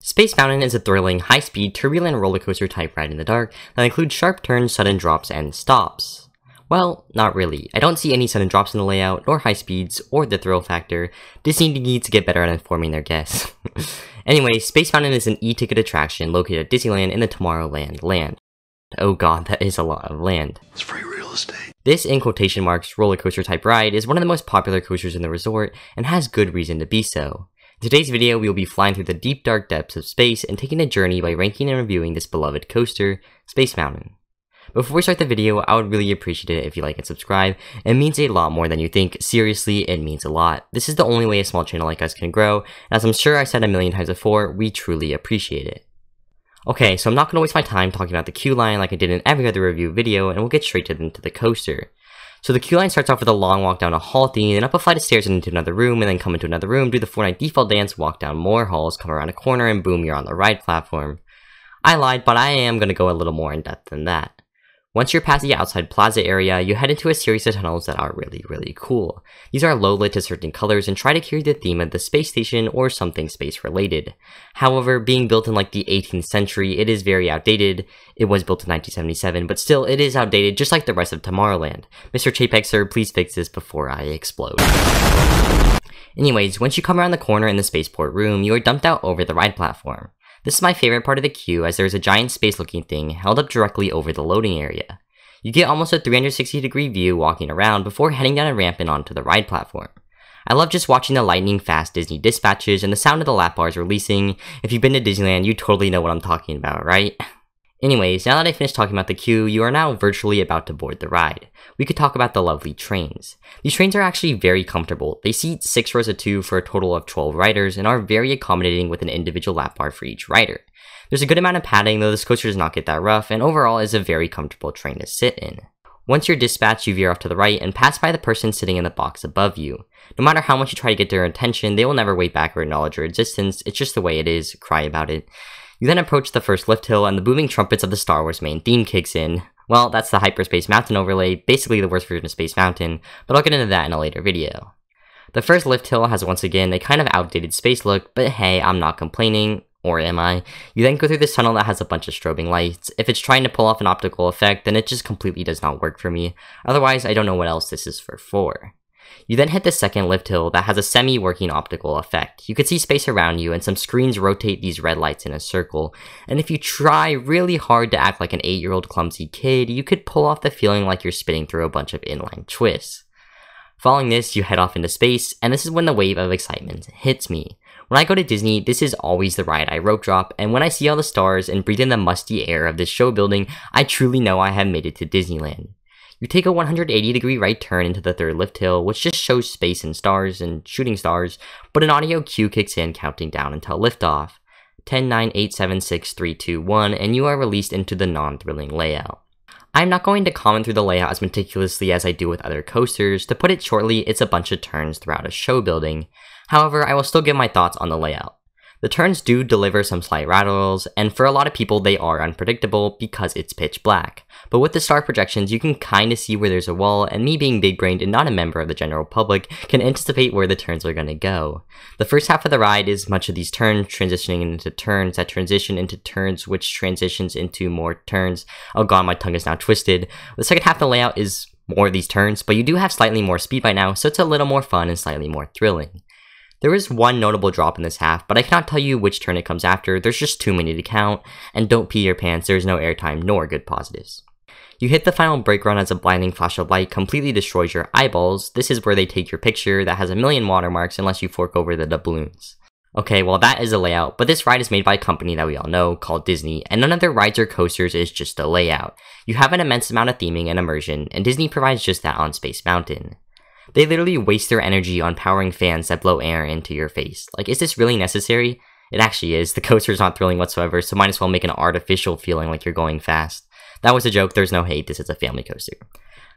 Space Mountain is a thrilling, high-speed, turbulent roller coaster type ride in the dark that includes sharp turns, sudden drops, and stops. Well, not really. I don't see any sudden drops in the layout, nor high speeds, or the thrill factor. Disney needs to get better at informing their guests. Anyway, Space Mountain is an e-ticket attraction located at Disneyland in the Tomorrowland land. Oh god, that is a lot of land. It's free real estate. This, in quotation marks, roller coaster type ride is one of the most popular coasters in the resort, and has good reason to be so. In today's video, we will be flying through the deep dark depths of space and taking a journey by ranking and reviewing this beloved coaster, Space Mountain. Before we start the video, I would really appreciate it if you like and subscribe. It means a lot more than you think. Seriously, it means a lot. This is the only way a small channel like us can grow, and as I'm sure I said a million times before, we truly appreciate it. Okay, so I'm not going to waste my time talking about the queue line like I did in every other review video, and we'll get straight into the coaster. So the queue line starts off with a long walk down a hall theme, then up a flight of stairs and into another room, and then come into another room, do the Fortnite default dance, walk down more halls, come around a corner, and boom, you're on the ride platform. I lied, but I am going to go a little more in depth than that. Once you're past the outside plaza area, you head into a series of tunnels that are really cool. These are low lit to certain colors and try to carry the theme of the space station or something space related. However, being built in like the 18th century, it is very outdated. It was built in 1977, but still, it is outdated just like the rest of Tomorrowland. Mr. Chapek, sir, please fix this before I explode. Anyways, once you come around the corner in the spaceport room, you are dumped out over the ride platform. This is my favorite part of the queue as there is a giant space-looking thing held up directly over the loading area. You get almost a 360-degree view walking around before heading down a ramp and onto the ride platform. I love just watching the lightning-fast Disney dispatches and the sound of the lap bars releasing. If you've been to Disneyland, you totally know what I'm talking about, right? Anyways, now that I finished talking about the queue, you are now virtually about to board the ride. We could talk about the lovely trains. These trains are actually very comfortable. They seat 6 rows of 2 for a total of 12 riders and are very accommodating with an individual lap bar for each rider. There's a good amount of padding, though this coaster does not get that rough, and overall is a very comfortable train to sit in. Once you're dispatched, you veer off to the right and pass by the person sitting in the box above you. No matter how much you try to get their attention, they will never wait back or acknowledge your existence. It's just the way it is. Cry about it. You then approach the first lift hill and the booming trumpets of the Star Wars main theme kicks in. Well, that's the Hyperspace Mountain overlay, basically the worst version of Space Mountain, but I'll get into that in a later video. The first lift hill has once again a kind of outdated space look, but hey, I'm not complaining, or am I? You then go through this tunnel that has a bunch of strobing lights. If it's trying to pull off an optical effect, then it just completely does not work for me. Otherwise, I don't know what else this is for. You then hit the second lift hill that has a semi-working optical effect. You can see space around you and some screens rotate these red lights in a circle, and if you try really hard to act like an 8-year-old clumsy kid, you could pull off the feeling like you're spinning through a bunch of inline twists. Following this, you head off into space, and this is when the wave of excitement hits me. When I go to Disney, this is always the ride I rope drop, and when I see all the stars and breathe in the musty air of this show building, I truly know I have made it to Disneyland. You take a 180-degree right turn into the third lift hill, which just shows space and stars and shooting stars, but an audio cue kicks in counting down until liftoff. 10, 9, 8, 7, 6, 3, 2, 1, and you are released into the non-thrilling layout. I'm not going to comment through the layout as meticulously as I do with other coasters. To put it shortly, it's a bunch of turns throughout a show building. However, I will still give my thoughts on the layout. The turns do deliver some slight rattles, and for a lot of people they are unpredictable because it's pitch black. But with the star projections, you can kinda see where there's a wall, and me being big-brained and not a member of the general public can anticipate where the turns are gonna go. The first half of the ride is much of these turns transitioning into turns that transition into turns which transitions into more turns. Oh god, my tongue is now twisted. The second half of the layout is more of these turns, but you do have slightly more speed by now, so it's a little more fun and slightly more thrilling. There is one notable drop in this half, but I cannot tell you which turn it comes after. There's just too many to count, and don't pee your pants, there's no airtime nor good positives. You hit the final brake run as a blinding flash of light completely destroys your eyeballs. This is where they take your picture that has a million watermarks unless you fork over the doubloons. Okay, well that is a layout, but this ride is made by a company that we all know called Disney, and none of their rides or coasters is just a layout. You have an immense amount of theming and immersion, and Disney provides just that on Space Mountain. They literally waste their energy on powering fans that blow air into your face. Like, is this really necessary? It actually is. The coaster is not thrilling whatsoever, so might as well make an artificial feeling like you're going fast. That was a joke, there's no hate, this is a family coaster.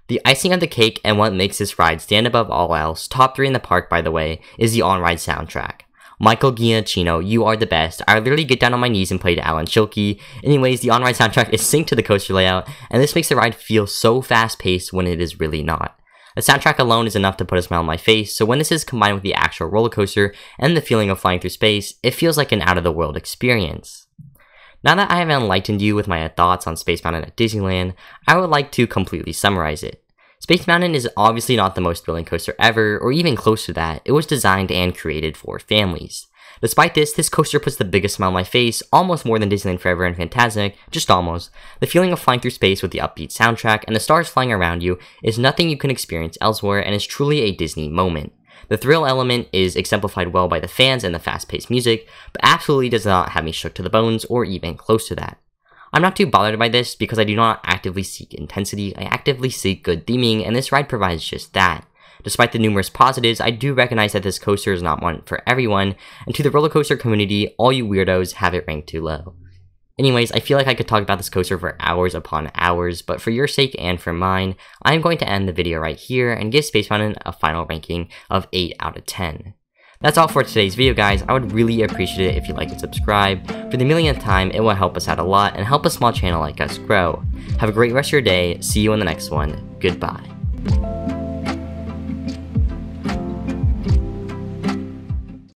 The icing on the cake and what makes this ride stand above all else, top 3 in the park by the way, is the on-ride soundtrack. Michael Giacchino, you are the best. I literally get down on my knees and play to Alan Schilke. Anyways, the on-ride soundtrack is synced to the coaster layout, and this makes the ride feel so fast-paced when it is really not. The soundtrack alone is enough to put a smile on my face, so when this is combined with the actual roller coaster and the feeling of flying through space, it feels like an out-of-the-world experience. Now that I have enlightened you with my thoughts on Space Mountain at Disneyland, I would like to completely summarize it. Space Mountain is obviously not the most thrilling coaster ever, or even close to that. It was designed and created for families. Despite this coaster puts the biggest smile on my face, almost more than Disneyland Forever and Fantasmic, just almost. The feeling of flying through space with the upbeat soundtrack and the stars flying around you is nothing you can experience elsewhere and is truly a Disney moment. The thrill element is exemplified well by the fans and the fast-paced music, but absolutely does not have me shook to the bones or even close to that. I'm not too bothered by this because I do not actively seek intensity, I actively seek good theming, and this ride provides just that. Despite the numerous positives, I do recognize that this coaster is not one for everyone, and to the roller coaster community, all you weirdos have it ranked too low. Anyways, I feel like I could talk about this coaster for hours upon hours, but for your sake and for mine, I am going to end the video right here and give Space Mountain a final ranking of 8 out of 10. That's all for today's video, guys. I would really appreciate it if you like and subscribe. For the millionth time, it will help us out a lot and help a small channel like us grow. Have a great rest of your day. See you in the next one. Goodbye.